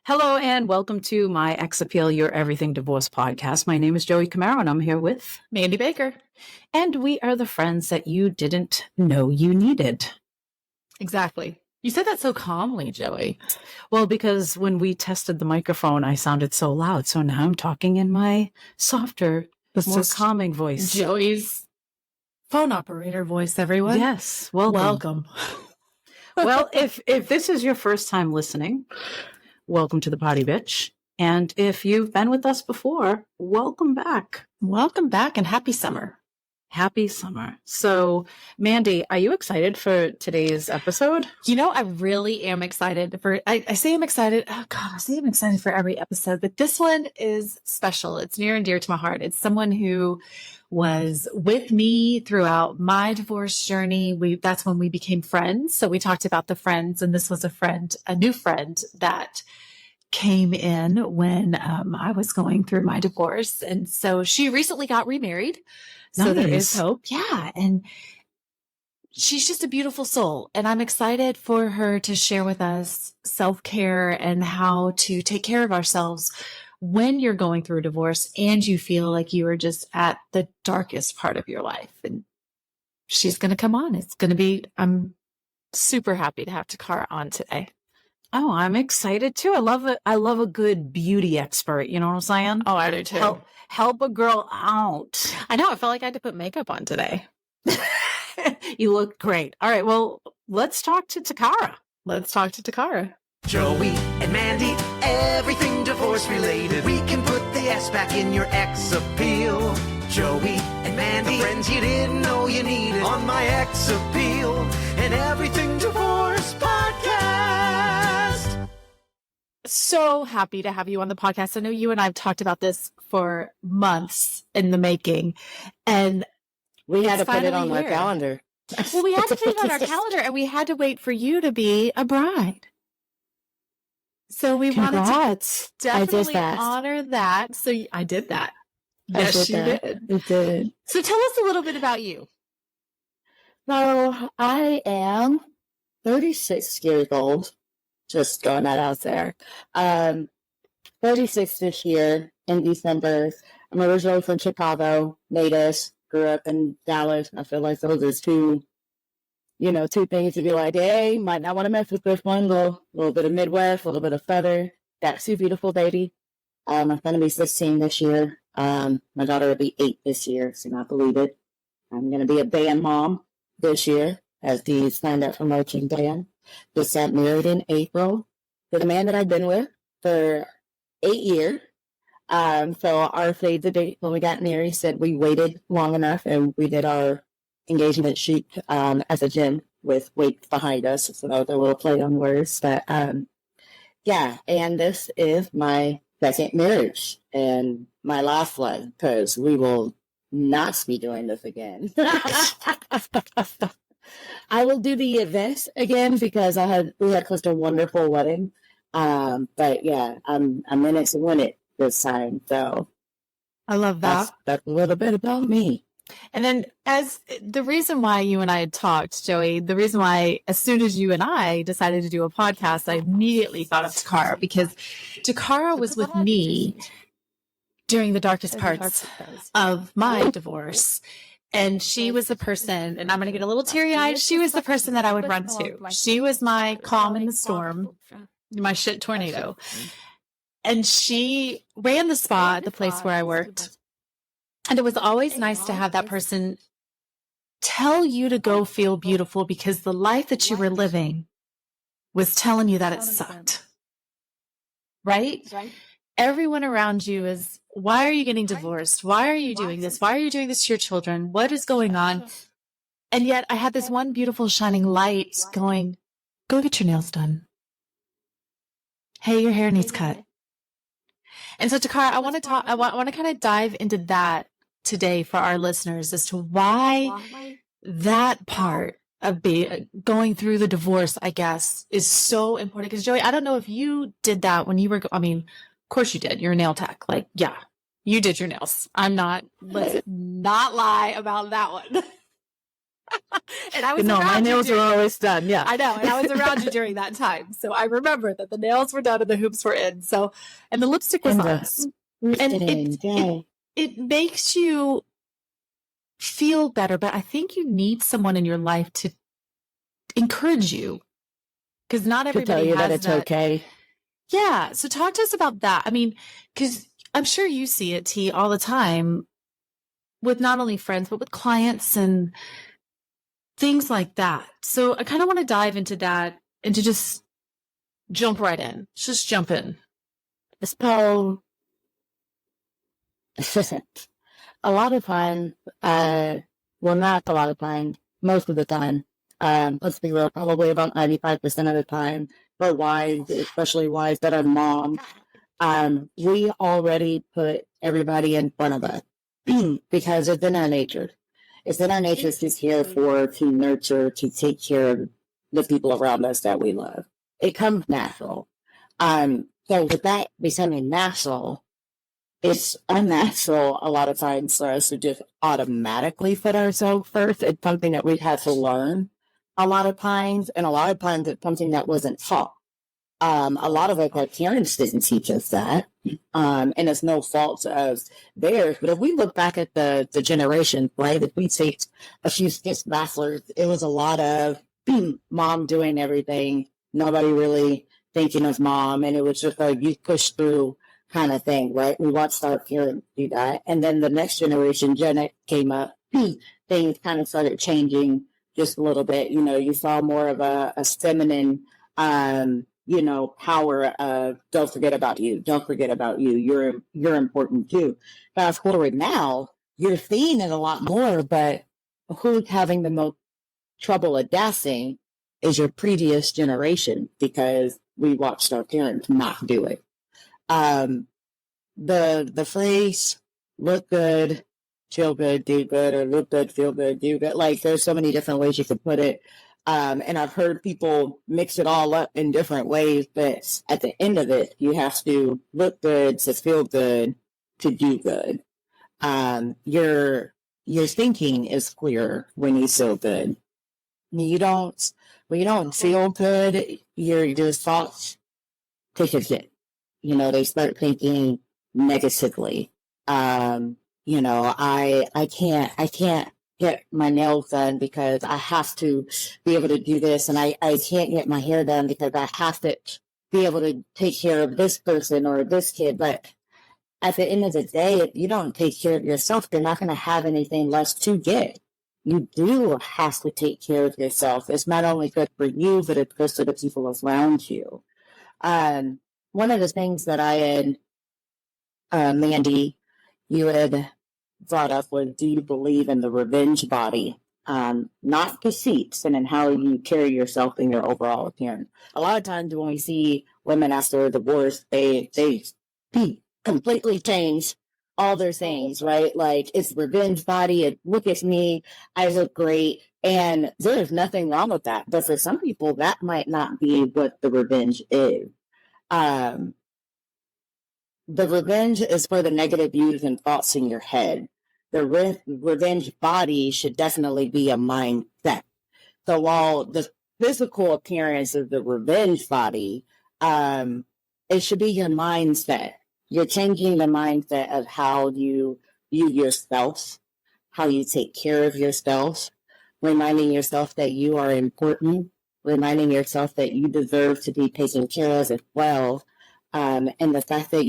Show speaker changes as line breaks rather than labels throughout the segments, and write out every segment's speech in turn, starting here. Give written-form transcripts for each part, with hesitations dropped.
Hello and welcome to my Ex Appeal Your Everything Divorce podcast. My name is Joey Camaro and I'm here with
Mandy Baker.
And we are the friends that you didn't know you needed.
Exactly. You said that so calmly, Joey.
Well, because when we tested the microphone, I sounded so loud. So now I'm talking in my softer, more calming voice.
Joey's phone operator voice, everyone.
Yes. Welcome. Well, if this is your first time listening, welcome to the Potty Bitch. And if you've been with us before, welcome back.
Welcome back and happy summer.
Happy summer. So, Mandy, are you excited for today's episode?
You know, I really am excited I say I'm excited. Oh God, I say I'm excited for every episode, but this one is special. It's near and dear to my heart. It's someone who was with me throughout my divorce journey. That's when we became friends. So we talked about the friends, and this was a new friend that came in when I was going through my divorce. And so she recently got remarried. So
Nice.
There is hope. Yeah. And she's just a beautiful soul. And I'm excited for her to share with us self-care and how to take care of ourselves when you're going through a divorce and you feel like you are just at the darkest part of your life. And she's going to come on. I'm super happy to have Toccara on today.
Oh, I'm excited too. I love it. I love a good beauty expert. You know what I'm saying?
Oh, I do too.
Help a girl out.
I know. I felt like I had to put makeup on today.
You look great. All right. Well, let's talk to Toccara.
Joey and Mandy, everything divorce related. We can put the S back in your ex appeal. Joey and Mandy, friends you didn't know you needed on my ex appeal and everything divorce podcast.
So happy to have you on the podcast. I know you and I have talked about this for months in the making, and
we had to put it on our calendar.
Well, we had to put it on our calendar, and we had to wait for you to be a bride. So we wanted to definitely honor that. So I did that. Yes, you did.
You did.
So tell us a little bit about you.
So I am 36 years old. Just throwing that out there. 36 this year in December. I'm originally from Chicago, native, grew up in Dallas. I feel like those are two things to be like, hey, might not want to mess with this one. A little bit of Midwest, a little bit of Southern. That's too beautiful, baby. I'm going to be 16 this year. My daughter will be 8 this year, so not believe it. I'm going to be a band mom this year as the stand-up for marching band. Just got married in April to the man that I've been with for 8 years. So our save the date when we got married said we waited long enough, and we did our engagement shoot at the gym with weights behind us. So that was a little play on words. But yeah, and this is my second marriage and my last one, because we will not be doing this again. I will do the events again because we had such a wonderful wedding. But yeah, I'm in it to win it this time. So
I love that.
That's a little bit about me.
And then as the reason why you and I had talked, Joey, the reason why as soon as you and I decided to do a podcast, I immediately thought of Toccara, because Toccara was with me during the darkest parts of my divorce. And she was the person, and I'm going to get a little teary-eyed, she was the person that I would run to. She was my calm in the storm, my shit tornado. And she ran the spa at the place where I worked. And it was always nice to have that person tell you to go feel beautiful, because the life that you were living was telling you that it sucked. Right? Everyone around you is, why are you getting divorced? Why are you doing this? Why are you doing this to your children? What is going on? And yet I had this one beautiful shining light going, go get your nails done. Hey, your hair needs cut. And so, Toccara, I want to kind of dive into that today for our listeners as to why that part of going through the divorce, I guess, is so important. Because Joey, I don't know if you did that when you were, of course you did. You're a nail tech. Like, yeah, you did your nails. Let's not lie about that one. And I was
No, my
around you
nails are
during-
always done. Yeah.
I know, and I was around you during that time, so I remember that the nails were done and the hoops were in. So, and the lipstick was
And
on. And it makes you feel better, but I think you need someone in your life to encourage you, because not
to
everybody
tell you
has
that it's
that.
okay.
Yeah. So talk to us about that. I mean, because I'm sure you see it, T, all the time with not only friends, but with clients and things like that. So I kind of want to dive into that and to just jump right in. Just jump in.
So, a lot of time, well, not a lot of time, most of the time, let's be real, probably about 95% of the time, for wives, especially wives that are moms, we already put everybody in front of us because it's in our nature. It's in our nature to care for, to nurture, to take care of the people around us that we love. It comes natural. So with that becoming natural, it's unnatural a lot of times for us to just automatically put ourselves first. It's something that we had to learn a lot of times, and a lot of times it's something that wasn't taught. A lot of our parents didn't teach us that, and it's no fault of theirs. But if we look back at the generation, right, if we take a few skits bachelors, it was a lot of mom doing everything, nobody really thinking of mom, and it was just a you push through kind of thing, right? We watched our parents do that, and then the next generation, Gen X, came up. Things kind of started changing just a little bit. You know, you saw more of a feminine, power of don't forget about you. Don't forget about you. You're important too. Fast forward now, you're seeing it a lot more, but who's having the most trouble adapting is your previous generation because we watched our parents not do it. The phrase look good, feel good, do good, or look good, feel good, do good. Like there's so many different ways you could put it. And I've heard people mix it all up in different ways, but at the end of it, you have to look good to feel good to do good. Your thinking is clearer when you feel good. When you don't feel good, your thoughts take a hit. They start thinking negatively. I can't get my nails done because I have to be able to do this, and I can't get my hair done because I have to be able to take care of this person or this kid. But at the end of the day, if you don't take care of yourself, you're not going to have anything left to get. You do have to take care of yourself. It's not only good for you, but it's good for the people around you. One of the things that I had, Mandy, you had brought up was, do you believe in the revenge body? Not deceits and in how you carry yourself in your overall appearance. A lot of times when we see women after a divorce, they completely change all their things, right? Like it's revenge body. Look at me. I look great. And there's nothing wrong with that. But for some people, that might not be what the revenge is. The revenge is for the negative views and thoughts in your head. The revenge body should definitely be a mindset. So while the physical appearance of the revenge body, it should be your mindset. You're changing the mindset of how you view yourself, how you take care of yourself, reminding yourself that you are important, reminding yourself that you deserve to be taken care of as well. And the fact that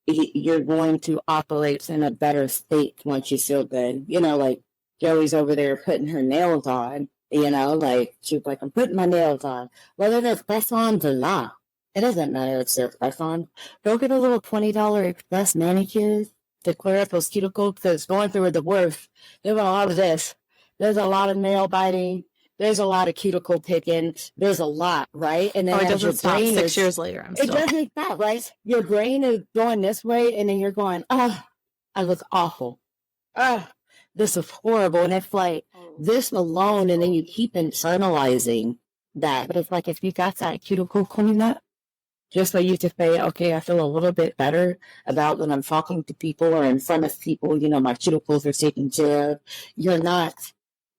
you're going to operate in a better state once you feel good. Like Joey's over there putting her nails on, she's like, I'm putting my nails on. Whether they're press-ons or not, it doesn't matter if they're press-on. Go get a little $20 express manicures to clear up those cuticles because going through a divorce, there's a lot of this. There's a lot of nail biting. There's a lot of cuticle picking. There's a lot, right? And then
it doesn't stop 6 years later.
It doesn't stop, right? Your brain is going this way, and then you're going, I look awful. This is horrible. And it's like this alone, and then you keep internalizing that. But it's like if you got that cuticle cleaned up, just so you can say, okay, I feel a little bit better about when I'm talking to people or in front of people, my cuticles are taken care of. You're not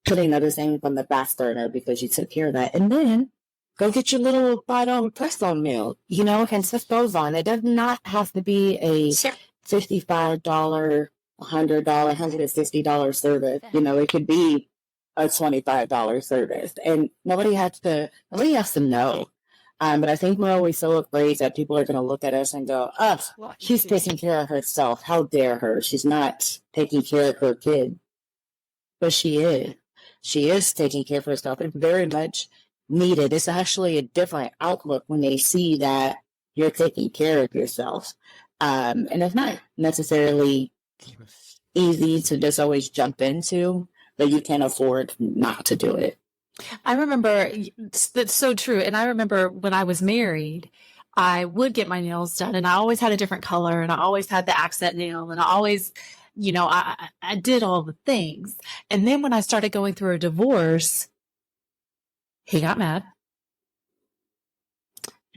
putting other things on the back burner because you took care of that. And then go get your little bottom press-on meal, you know, and stuff goes on. It does not have to be a $55, $100, $150 service. You know, it could be a $25 service. And nobody has to know. But I think we're always so afraid that people are going to look at us and go, oh, she's taking care of herself. How dare her? She's not taking care of her kid. But she is. She is taking care of herself. It's very much needed. It's actually a different outlook when they see that you're taking care of yourself. And it's not necessarily easy to just always jump into, but you can't afford not to do it.
I remember, that's so true. And I remember when I was married, I would get my nails done and I always had a different color and I always had the accent nail and I always, you know, I did all the things. And then when I started going through a divorce, he got mad.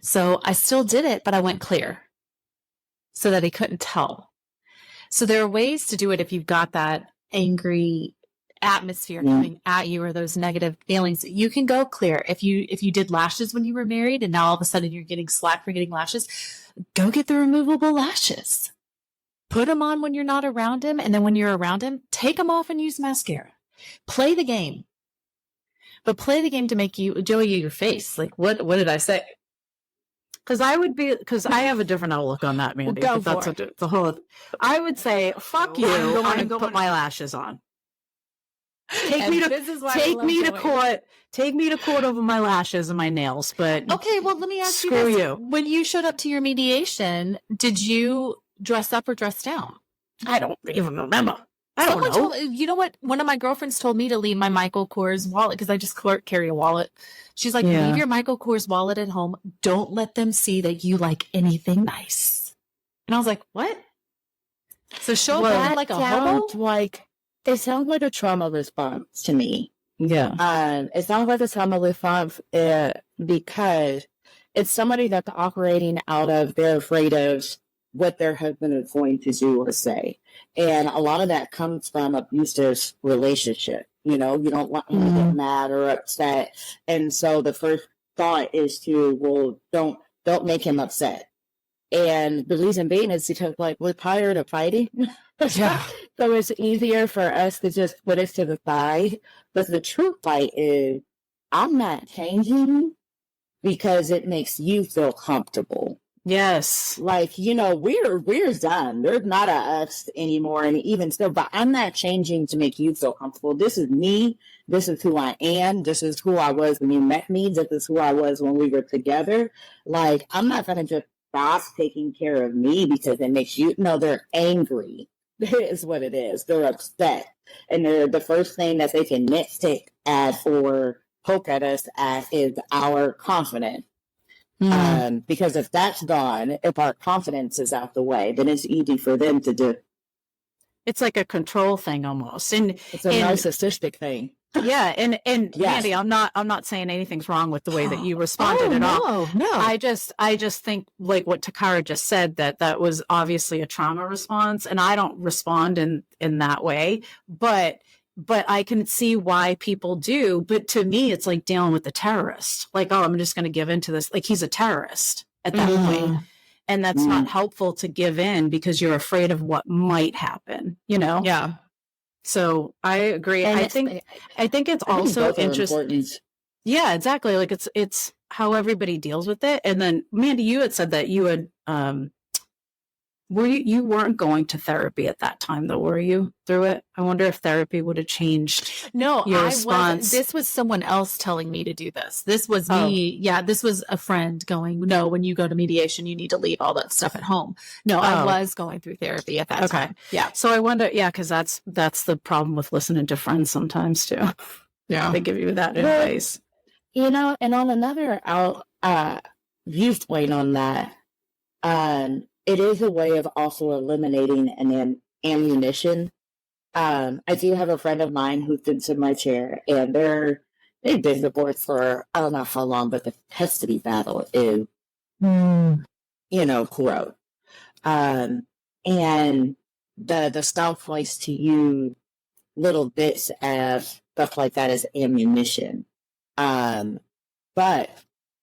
So I still did it, but I went clear so that he couldn't tell. So there are ways to do it if you've got that angry atmosphere coming at you or those negative feelings. You can go clear. If you did lashes when you were married and now all of a sudden you're getting slack for getting lashes, go get the removable lashes. Put them on when you're not around him, and then when you're around him, take them off and use mascara. Play the game. But play the game to make you, Joey, your face. Like, what did I say?
Because I have a different outlook on that, Mandy.
Well,
but that's the whole. I would say, fuck you. I'm going to put my lashes on. Take me to court. Take me to court over my lashes and my nails. But
okay, well, let me ask you
screw
this.
you.
When you showed up to your mediation, did you dress up or dress down?
I don't even remember. I don't know.
You know what? One of my girlfriends told me to leave my Michael Kors wallet because I just carry a wallet. She's like, leave your Michael Kors wallet at home. Don't let them see that you like anything nice. And I was like, what? So show up like a hobo?
It sounds like a trauma response to me.
Yeah.
It sounds like a trauma response because it's somebody that's operating out of, they're afraid of what their husband is going to do or say. And a lot of that comes from abusive relationship. You know, you don't want him to get mad or upset. And so the first thought is don't make him upset. And the reason being is because, like, we're tired of fighting.
Yeah.
So it's easier for us to just put it to the side. But the true fight is, I'm not changing because it makes you feel comfortable.
Yes.
Like, you know, we're done. There's not a us anymore. And even still, but I'm not changing to make you feel comfortable. This is me. This is who I am. This is who I was when you met me. This is who I was when we were together. Like, I'm not going to just stop taking care of me because it makes you, no, they're angry. Is what it is. They're upset. And they're, the first thing that they can nitpick at or poke at us at is our confidence. Because if that's gone, if our confidence is out the way, then it's easy for them to do.
It's like a control thing almost. And
it's a narcissistic thing.
Yeah. And yes. Mandy, I'm not saying anything's wrong with the way that you responded at all. No. I just think, like what Toccara just said, that was obviously a trauma response, and I don't respond in that way, but I can see why people do. But to me, it's like dealing with the terrorist. Like, oh, I'm just going to give in to this. Like, he's a terrorist at that point. And that's not helpful to give in because you're afraid of what might happen, you know?
Yeah.
So I agree. I think it's also interesting. Yeah, exactly. Like it's how everybody deals with it. And then Mandy, you had said that you had, you weren't going to therapy at that time though, were you, through it? I wonder if therapy would have changed your response.
This was someone else telling me to do this. This was me. Yeah, this was a friend going, no, when you go to mediation, you need to leave all that stuff at home. No, I was going through therapy at that time. Yeah.
So I wonder, because that's the problem with listening to friends sometimes too. Yeah. They give you that advice.
You know, and on another viewpoint on that, it is a way of also eliminating an ammunition. I do have a friend of mine who sits in my chair, and they've been divorced for I don't know how long, but the custody battle is, close. And the style place to use little bits of stuff like that as ammunition. But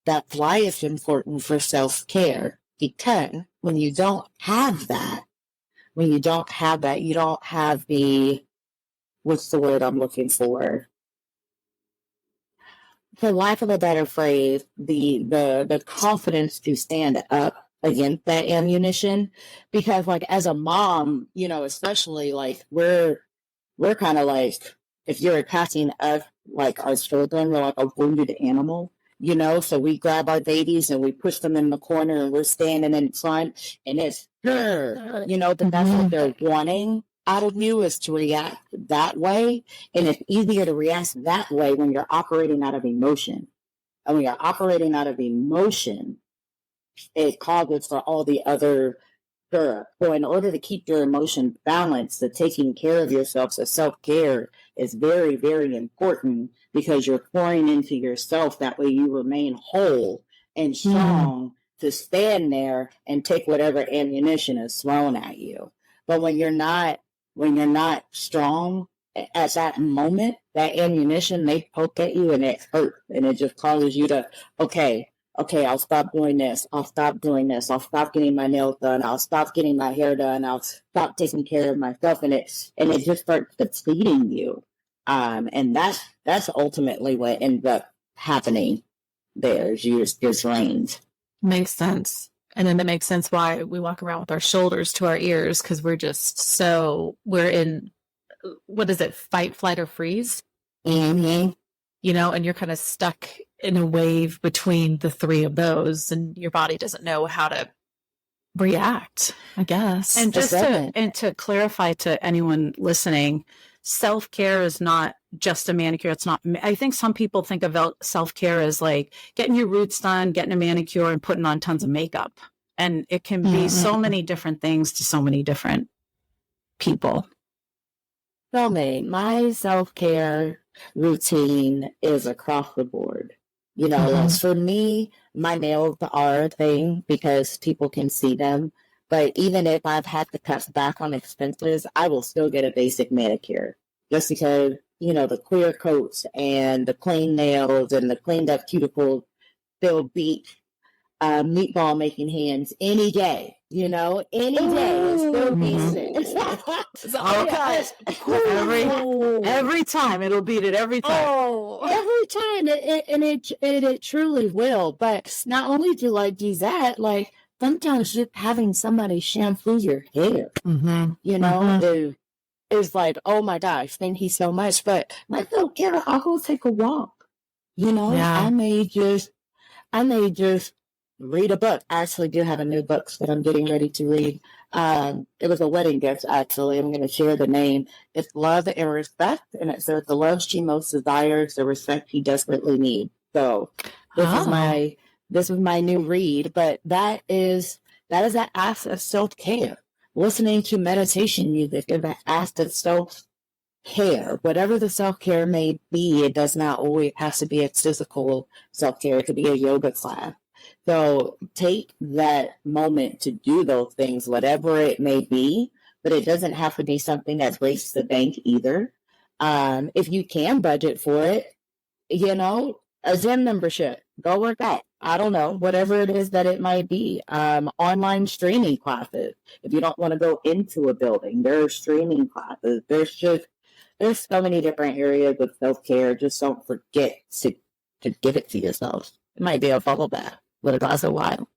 that's why it's important for self-care, because when you don't have that, you don't have the, what's the word I'm looking for? For lack of a better phrase, the confidence to stand up against that ammunition. Because like as a mom, especially like we're kind of like, if you're attacking us, like our children, we're like a wounded animal, so we grab our babies and we push them in the corner and we're standing in front and it's, but that's what they're wanting out of you, is to react that way. And it's easier to react that way when you're operating out of emotion. And when you're operating out of emotion, it causes for all the other stuff. So in order to keep your emotion balanced, the taking care of yourself, so self-care is very, very important, because you're pouring into yourself. That way you remain whole and strong to stand there and take whatever ammunition is thrown at you. But when you're not strong at that moment, that ammunition may poke at you and it hurts, and it just causes you to, okay, I'll stop doing this. I'll stop doing this. I'll stop getting my nails done. I'll stop getting my hair done. I'll stop taking care of myself. And it just starts depleting you. And that's ultimately what ends up happening there, is you just drained.
Makes sense. And then it makes sense why we walk around with our shoulders to our ears, because we're in, what is it, fight, flight, or freeze?
Mm-hmm.
And you're kind of stuck in a wave between the three of those, and your body doesn't know how to react, I guess.
And to clarify to anyone listening, self-care is not just a manicure. It's not, I think some people think of self-care as like getting your roots done, getting a manicure, and putting on tons of makeup. And it can be so many different things to so many different people.
So my self-care routine is across the board. Like for me, my nails are a thing because people can see them. But even if I've had to cut back on expenses, I will still get a basic manicure, just because, the clear coats and the clean nails and the cleaned up cuticles still beat meatball making hands any day. Any day is still decent.
Every time it'll beat it every time.
Every time, it truly will. But not only do I do that, like sometimes just having somebody shampoo your hair, is like, oh my gosh, thank you so much. But like, no, I'll go take a walk. I may just read a book. I actually do have a new book that I'm getting ready to read. It was a wedding gift, actually. I'm going to share the name. It's Love and Respect, and it says the love she most desires, the respect she desperately needs. So this is my new read, but that is that act of self-care. Listening to meditation music is an act of self-care. Whatever the self-care may be, it does not always have to be a physical self-care. It could be a yoga class. So take that moment to do those things, whatever it may be, but it doesn't have to be something that breaks the bank either. If you can budget for it, a gym membership, go work out. I don't know, whatever it is that it might be. Online streaming classes. If you don't want to go into a building, there are streaming classes. There's so many different areas of self-care. Just don't forget to give it to yourself. It might be a bubble bath with a glass of wine.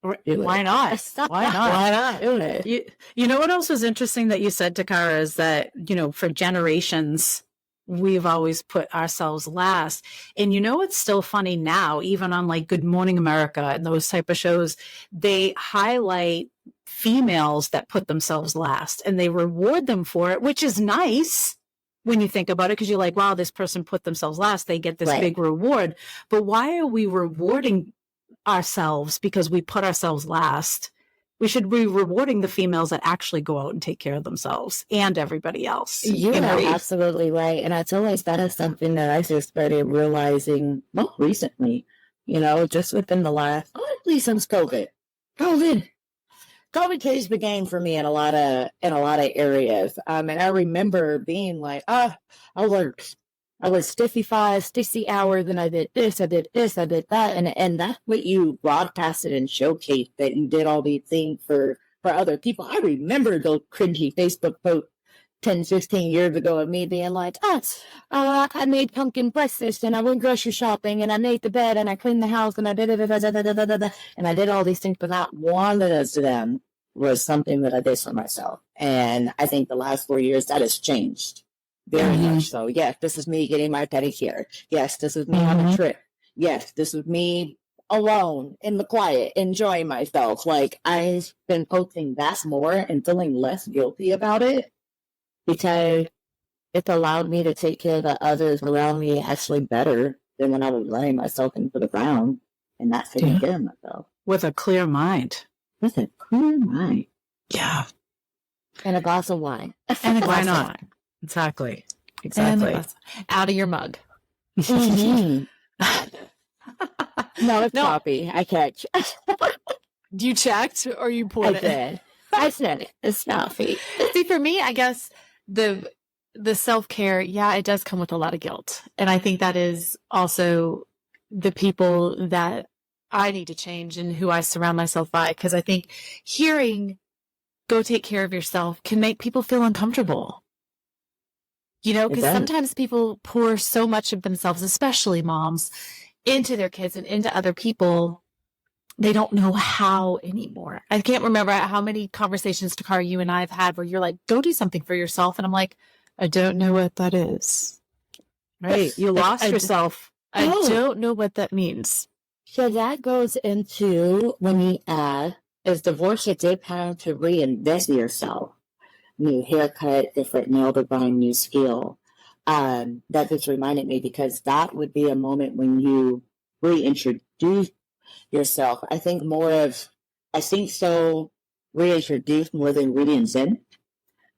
Why not? Why not?
Why not? Do it.
You know what else was interesting that you said, Toccara, is that, for generations, we've always put ourselves last. And it's still funny now, even on like Good Morning America and those type of shows, they highlight females that put themselves last and they reward them for it, which is nice when you think about it, because you're like, wow, this person put themselves last. They get this big reward. But why are we rewarding ourselves because we put ourselves last? We should be rewarding the females that actually go out and take care of themselves and everybody else.
You're absolutely right. And I feel like that is something that I just started realizing most recently, just within the last, honestly, since COVID. COVID changed the game for me in a lot of areas. And I remember being like, I was 55, 60 hours, and I did this, I did that. And that's what you broadcasted and showcased, that you did all these things for other people. I remember those cringy Facebook posts 10, 15 years ago of me being like, I made pumpkin breakfast, and I went grocery shopping, and I made the bed, and I cleaned the house, and I did and I did all these things, but not one of them was something that I did for myself. And I think the last 4 years that has changed. Very much so. Yes, this is me getting my pedicure. Yes, this is me on a trip. Yes, this is me alone in the quiet, enjoying myself. Like, I've been posting that more and feeling less guilty about it because it's allowed me to take care of the others around me actually better than when I was running myself into the ground and not taking care of myself.
With a clear mind.
With a clear mind.
Yeah.
And a glass of wine.
And a glass of wine. Exactly.
Out of your mug.
Mm-hmm. No, it's coffee. I can't.
You checked or you poured it?
I said it. It's coffee.
See, for me, I guess the self-care, it does come with a lot of guilt. And I think that is also the people that I need to change and who I surround myself by. Because I think hearing, go take care of yourself, can make people feel uncomfortable. You know, because sometimes people pour so much of themselves, especially moms, into their kids and into other people. They don't know how anymore. I can't remember how many conversations, Toccara, you and I have had where you're like, go do something for yourself. And I'm like, I don't know what that is.
Right. You lost yourself.
I don't know what that means.
So that goes into when you add, is divorce a good time to reinvest yourself? New haircut, different nail design, new skill. That just reminded me because that would be a moment when you reintroduce yourself. I think reintroduce more than reinvent,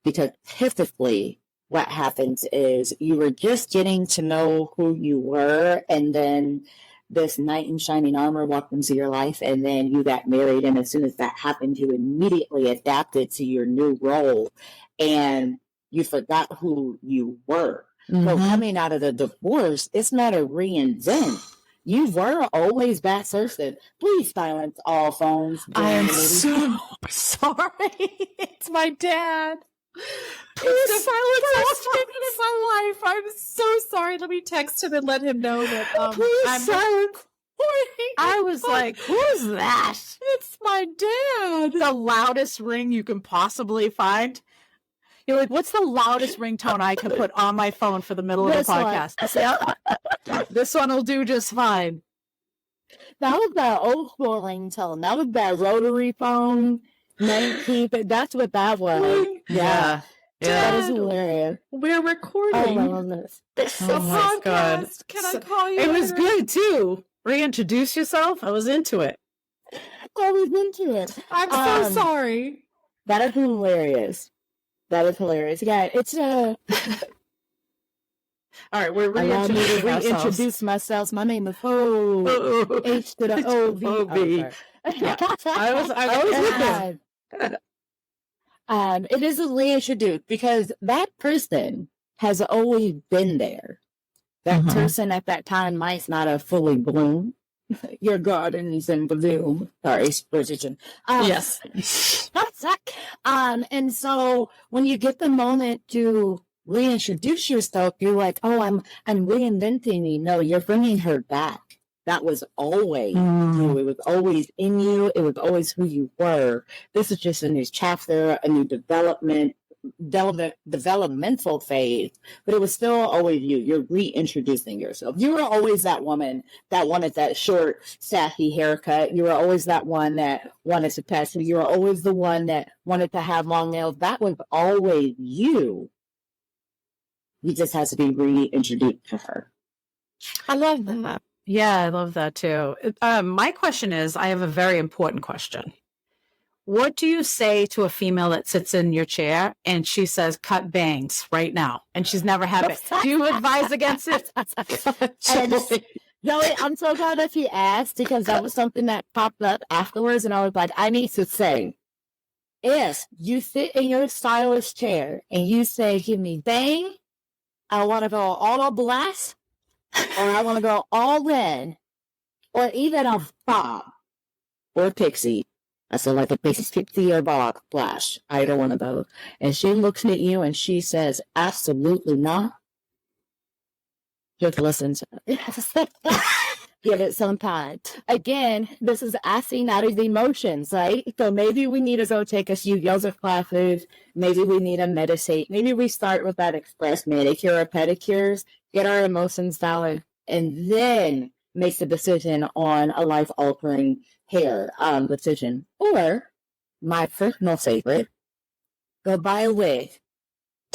because typically what happens is you were just getting to know who you were, and then this knight in shining armor walked into your life, and then you got married, and as soon as that happened, you immediately adapted to your new role, and you forgot who you were. So coming out of the divorce, it's not a reinvent. You were always that person. Please silence all phones.
I am so sorry. It's my dad. Please silence all in my life. I'm so sorry. Let me text him and let him know that I'm
silence. I was like, who's that?
It's my dad.
The loudest ring you can possibly find. You're like, what's the loudest ringtone I can put on my phone for the middle of the podcast? This one will do just fine.
That was that old school ringtone. That was that rotary phone. 19, that's what that was.
Yeah.
That is hilarious.
We're recording.
Oh my goodness.
Oh my God. Can I call you?
It was good too. Reintroduce yourself. I was into it.
I was into it.
I'm so sorry.
That is hilarious. Yeah, it's
all right, we're
reintroduce myself. My name is H to the O-V.
I was with
you. It is a reintroduce because that person has always been there. That person at that time might not have fully bloomed. Your garden is in bloom. Sorry, precision.
Yes.
And so when you get the moment to reintroduce yourself, you're like, oh, I'm reinventing you. No, you're bringing her back. That was always you. It was always in you. It was always who you were. This is just a new chapter, a new developmental phase, but it was still always you. You're reintroducing yourself. You were always that woman that wanted that short, sassy haircut. You were always that one that wanted to pass. You were always the one that wanted to have long nails. That was always you. You just has to be reintroduced to her.
I love that.
Yeah, I love that too. My question is, I have a very important question. What do you say to a female that sits in your chair and she says, cut bangs right now? And she's never had it. Do you advise against it?
No, I'm so glad that she asked because that was something that popped up afterwards. And I was like, I need to say, If you sit in your stylist chair and you say, give me bang, I want to go all blast, or I want to go all in, or even a bob or pixie. I said like a pixie or bob flash. Either one of those. And she looks at you and she says, absolutely not. Just listen to it. Give it some time. Again, this is acting out of emotions, right? So maybe we need to go take a few yoga classes. Maybe we need to meditate. Maybe we start with that express manicure or pedicures, get our emotions valid, and then make the decision on a life-altering hair decision. Or, my personal favorite, go buy a wig.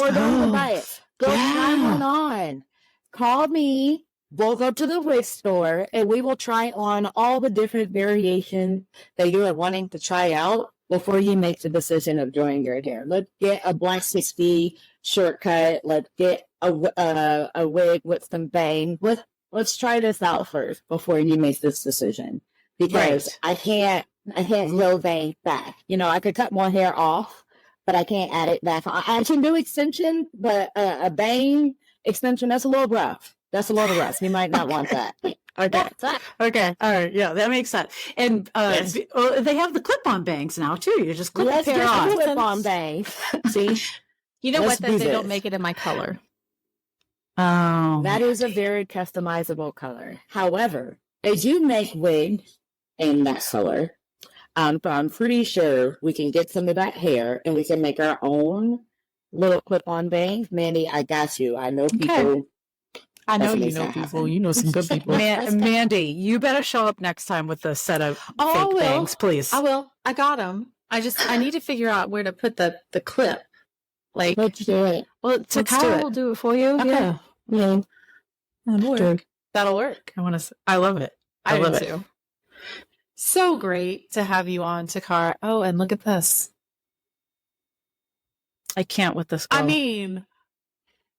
Or don't go buy it. Go try one on. Call me. We'll go to the wig store and we will try on all the different variations that you are wanting to try out before you make the decision of doing your hair. Let's get a black 60 shortcut. Let's get a wig with some bang. Let's try this out first before you make this decision. Because I can't no bang back. You know, I could cut my hair off, but I can't add it back. I can do extension, but a bang extension, that's a little rough. That's a little rough. You might not want that.
Okay. All right. Yeah, that makes sense. And they have the clip-on bangs now too. You just clip the hair on.
Clip-on bangs. See,
you know what? They don't make it in my color.
Oh,
that is a very customizable color. However, as you make wigs in that color, I'm pretty sure we can get some of that hair and we can make our own little clip-on bangs. Mandy, I got you. I know people.
Okay. I know you know people.
Happen.
You know some good people.
Mandy, you better show up next time with a set of fake bangs, please.
I will. I got them. I need to figure out where to put the clip. Like,
let's do it.
Well, Toccara will do it for you.
Okay.
Yeah.
That'll work. That'll work.
I love it.
I love it too. So great to have you on, Toccara. Oh, and look at this.
I can't with this girl.
I mean,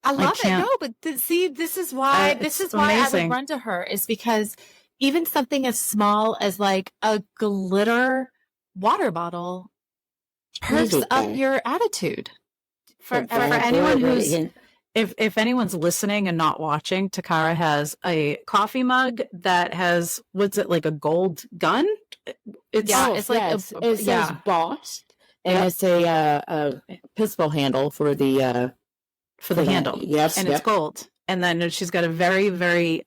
I love it. No, but see, this is why I would run to her, is because even something as small as like a glitter water bottle perks up your attitude.
For anyone who's, if anyone's listening and not watching, Toccara has a coffee mug that has, what's it, like a gold gun?
It says boss. And it's a pistol handle for the
handle.
Yes,
and it's gold. And then she's got a very, very,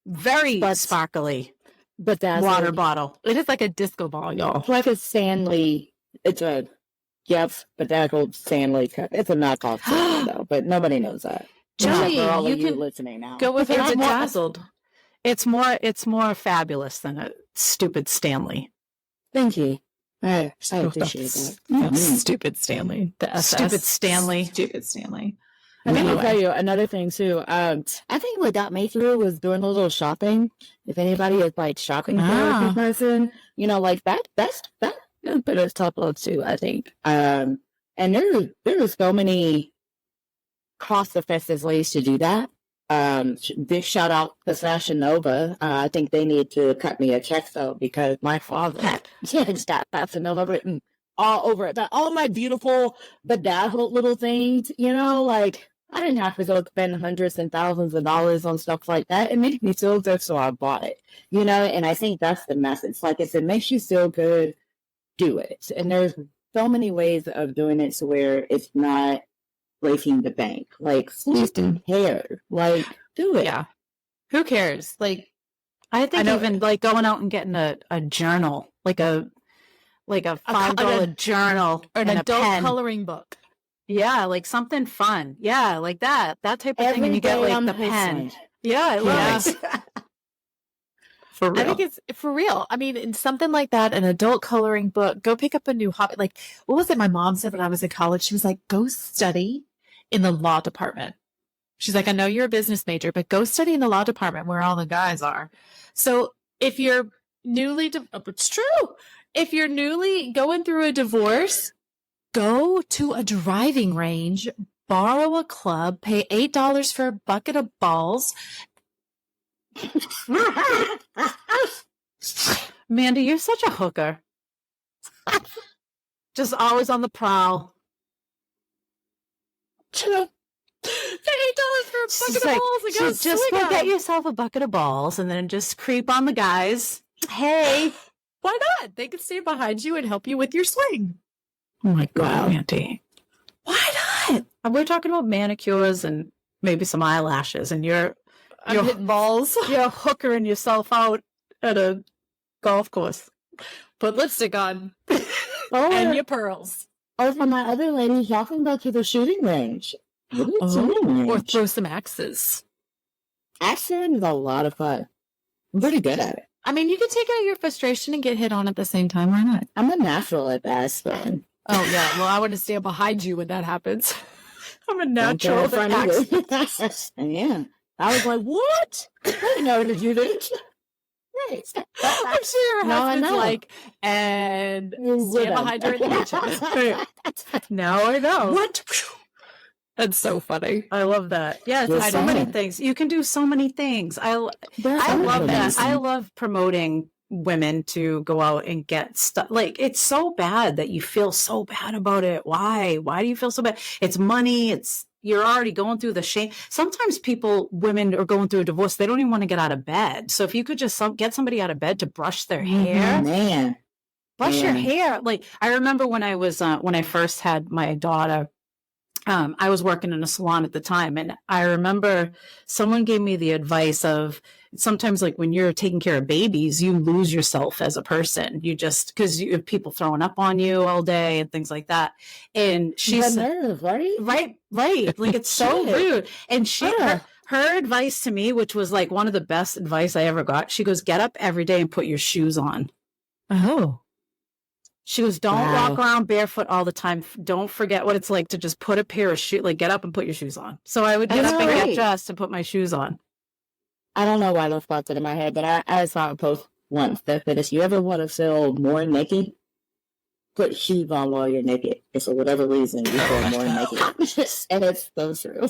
very sparkly water bottle.
It is like a disco ball, y'all.
It's like a Stanley. It's a bedazzled Stanley cup. It's a knockoff Stanley, though, but nobody knows that.
Joey,
for all
you
of you
can
listening now.
Go with your bedazzled.
It's more fabulous than a stupid Stanley.
Thank you. I appreciate that.
Mm-hmm. Stupid Stanley. The SS.
Stupid Stanley.
Stupid Stanley.
I'm going to tell you another thing, too. I think what got me through was doing a little shopping. If anybody is, like, shopping for a person, you know, like, that's a bit of top load, too, I think. And there's so many cost-effective ways to do that. Big shout out to Fashion Nova. I think they need to cut me a check though, because my father has got Fashion Nova written all over it. All my beautiful bedazzled little things, you know, like I didn't have to go spend hundreds and thousands of dollars on stuff like that. It made me feel good, so I bought it, you know, and I think that's the message. Like if it makes you feel good, do it. And there's so many ways of doing it to where it's not breaking the bank, like fleecing hair, like do it.
Yeah, who cares? Like,
I think even like going out and getting a journal, like a $5 journal
or an adult coloring book.
Yeah, like something fun. Yeah, like that type of thing. And you get like the pen. Yeah, I love it.
For real. I think it's for real. I mean, in something like that, an adult coloring book. Go pick up a new hobby. Like, what was it? My mom said when I was in college, she was like, "Go study in the law department." She's like, I know you're a business major, but go study in the law department where all the guys are. So if you're it's true. If you're newly going through a divorce, go to a driving range, borrow a club, pay $8 for a bucket of balls.
Mandy, you're such a hooker. Just always on the prowl.
$8 for a bucket of balls.
Just go get yourself a bucket of balls and then just creep on the guys. Hey,
why not? They can stand behind you and help you with your swing.
Oh my God, Auntie. Why not? We're talking about manicures and maybe some eyelashes, and you're
hitting balls.
You're hookering yourself out at a golf course.
Put lipstick on. And your pearls.
Or for my other ladies, y'all can go to the shooting range.
Or throw some axes.
Axing is a lot of fun. I'm pretty good at it.
I mean, you can take out your frustration and get hit on at the same time. Why not?
I'm a natural at that stuff.
Oh, yeah. Well, I want to stand behind you when that happens. I'm a natural at axes.
Yeah. I was like, what? I didn't know that you did.
I'm sure your husband's like, and stand behind her in the kitchen. Now I know.
What?
That's so funny.
I love that. Yeah, there's so many things. You can do so many things. I love that. I love promoting women to go out and get stuff. Like, it's so bad that you feel so bad about it. Why? Why do you feel so bad? It's money. You're already going through the shame. Sometimes women are going through a divorce. They don't even want to get out of bed. So if you could just get somebody out of bed to brush their hair, brush your hair. Like, I remember when I first had my daughter, I was working in a salon at the time, and I remember someone gave me the advice of sometimes, like, when you're taking care of babies, you lose yourself as a person. You just, because you have people throwing up on you all day and things like that. And she said, right. Like, it's so rude. And her advice to me, which was like one of the best advice I ever got, she goes, get up every day and put your shoes on.
Oh.
She goes, don't walk around barefoot all the time. Don't forget what it's like to just put a pair of shoes, like, get up and put your shoes on. So I would get up and get dressed and put my shoes on.
I don't know why those popped into my head, but I saw a post once that said, if you ever want to feel more naked, put shoes on while you're naked. And for whatever reason, you feel more naked. And it's so true.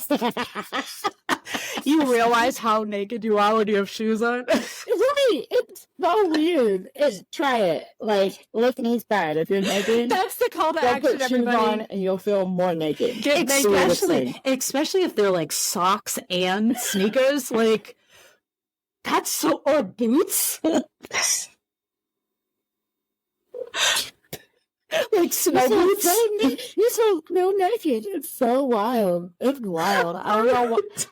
You realize how naked you are when you have shoes on?
Right. It's so weird. Try it. Like, look inside. If you're naked,
that's the call to action,
put shoes on and you'll feel more naked.
Especially if they're like socks and sneakers. Like, that's so, or boots. Like snow boots.
You're so naked. It's so wild. It's wild. I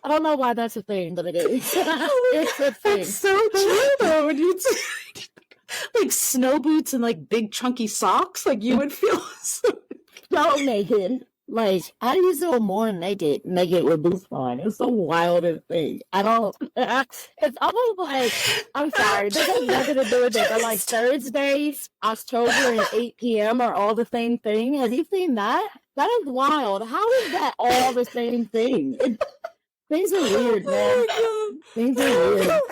don't know why that's a thing, but it is. It's a thing.
It's so true though. When you like snow boots and like big chunky socks, like you would feel so
naked. Like, how do you feel more naked with boots on? It's the wildest thing. I don't. It's almost like, I'm sorry, this has nothing to do with it, but like Thursdays, October, and 8 p.m. are all the same thing. Have you seen that? That is wild. How is that all the same thing? Things are weird, man. Things are weird.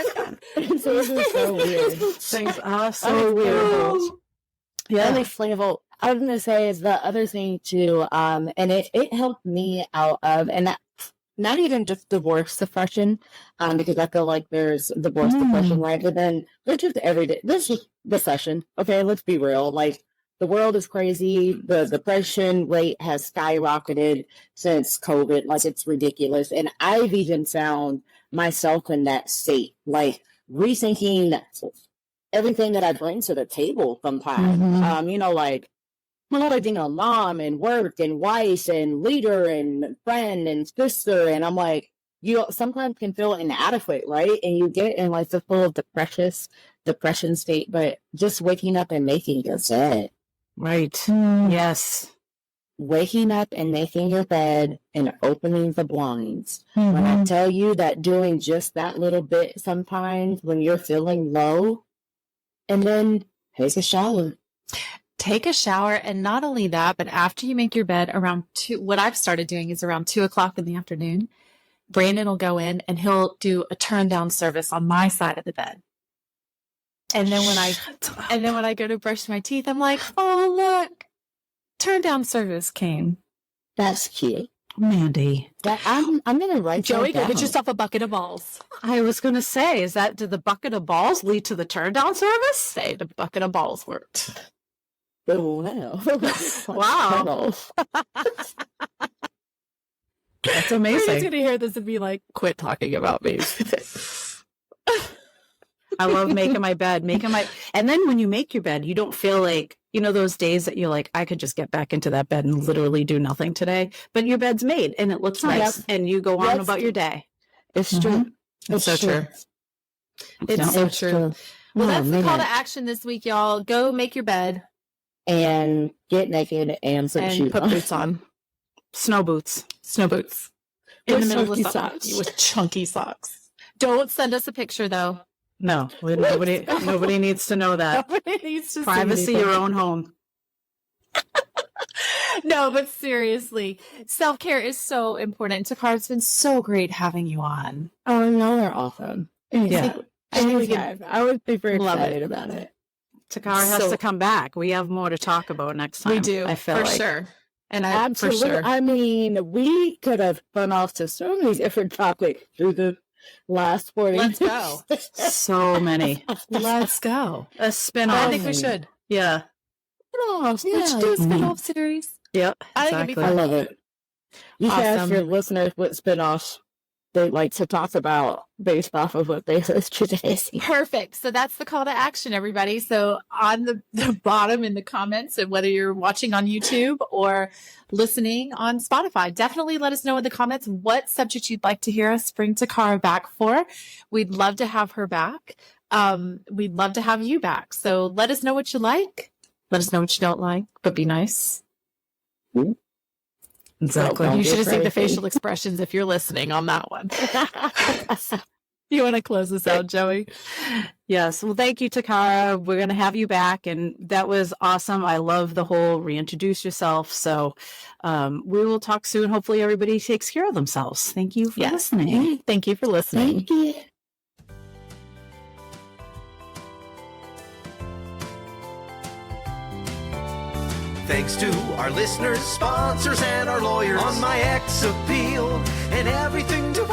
Things are so weird.
Things are so weird.
Yeah, they flavor. I was going to say is the other thing too, and it helped me out of, and not even just divorce depression, because I feel like there's divorce depression, right? But then there's just everyday, this is depression. Okay, let's be real. Like, the world is crazy. The depression rate has skyrocketed since COVID. Like, it's ridiculous. And I've even found myself in that state, like rethinking everything that I bring to the table sometimes. Like, being a mom and work and wife and leader and friend and sister. And I'm like, you sometimes can feel inadequate, right? And you get in like the full depression state, but just waking up and making your bed.
Right. Yes.
Waking up and making your bed and opening the blinds. When I tell you that doing just that little bit sometimes when you're feeling low, and then take a shower.
Take a shower, and not only that, but after you make your bed around 2, what I've started doing is around 2:00 in the afternoon, Brandon will go in and he'll do a turn down service on my side of the bed. And then when I go to brush my teeth, I'm like, oh, look, turn down service came.
That's cute.
Mandy.
I'm going to write
Joey, go get yourself a bucket of balls.
I was going to say, did the bucket of balls lead to the turn down service?
Say the bucket of balls worked.
Oh, wow.
Wow. That's amazing.
Everybody's going to hear this and be like, quit talking about me.
I love making my bed, and then when you make your bed, you don't feel like, you know, those days that you're like, I could just get back into that bed and literally do nothing today, but your bed's made and it looks nice and you go on about your day.
It's true.
It's so true. It's so true. Well, that's the call to action this week, y'all. Go make your bed.
And get naked and
put boots on.
Snow boots.
In the middle of socks. With chunky socks. Don't send us a picture, though.
No, nobody needs to know that.
Nobody needs to
Privacy, your own home.
No, but seriously, self-care is so important. Toccara, it's been so great having you on.
Oh, no, they're awesome.
Yeah.
I would be very excited about it.
Toccara has to come back. We have more to talk about next time.
We do,
I feel
for
like.
sure. And
Absolutely.
For sure.
I mean, we could have spun off to so many different topics through the last 40
Let's go.
So many.
Let's go.
A spin-off.
I think we should.
Yeah.
Let's do a spin-off series.
Yep.
I think it'd be fun.
I love it. You can ask your listeners what spin-offs they like to talk about based off of what they list today.
Perfect. So that's the call to action, everybody. So on the bottom in the comments, and whether you're watching on YouTube or listening on Spotify, definitely let us know in the comments what subject you'd like to hear us bring Toccara back for. We'd love to have her back. We'd love to have you back. So let us know what you like. Let us know what you don't like, but be nice.
Exactly.
You should have seen the facial expressions if you're listening on that one. You want to close this out, Joey?
Yes. Well, thank you, Toccara. We're going to have you back. And that was awesome. I love the whole reintroduce yourself. So we will talk soon. Hopefully everybody takes care of themselves. Thank you for listening.
Thank you for listening.
Thank you.
Thanks to our listeners, sponsors, and our lawyers on my ex appeal and everything to